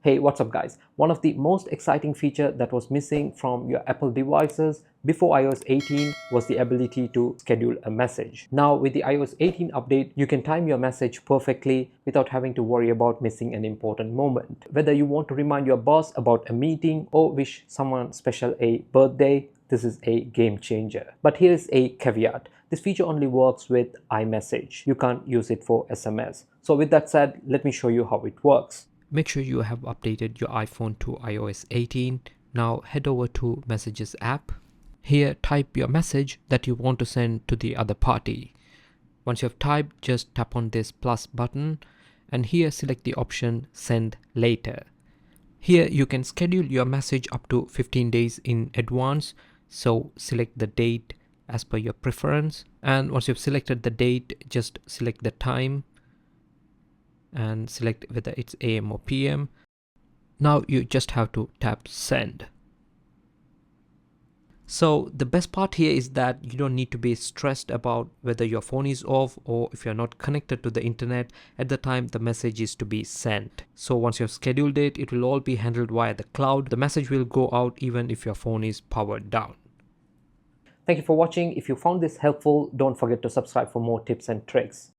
Hey, what's up guys? One of the most exciting feature that was missing from your Apple devices before iOS 18 was the ability to schedule a message. Now with the iOS 18 update, you can time your message perfectly without having to worry about missing an important moment. Whether you want to remind your boss about a meeting or wish someone special a birthday, this is a game changer. But here is a caveat. This feature only works with iMessage. You can't use it for SMS. So with that said, let me show you how it works. Make sure you have updated your iPhone to iOS 18. Now head over to Messages app. Here type your message that you want to send to the other party. Once you have typed, just tap on this plus button and here select the option Send Later. Here you can schedule your message up to 15 days in advance. So select the date as per your preference, and once you've selected the date, just select the time and select whether it's AM or PM. Now you just have to tap send. So the best part here is that you don't need to be stressed about whether your phone is off or if you're not connected to the internet at the time the message is to be sent. So once you've scheduled it, it will all be handled via the cloud. The message will go out even if your phone is powered down. Thank you for watching. If you found this helpful, don't forget to subscribe for more tips and tricks.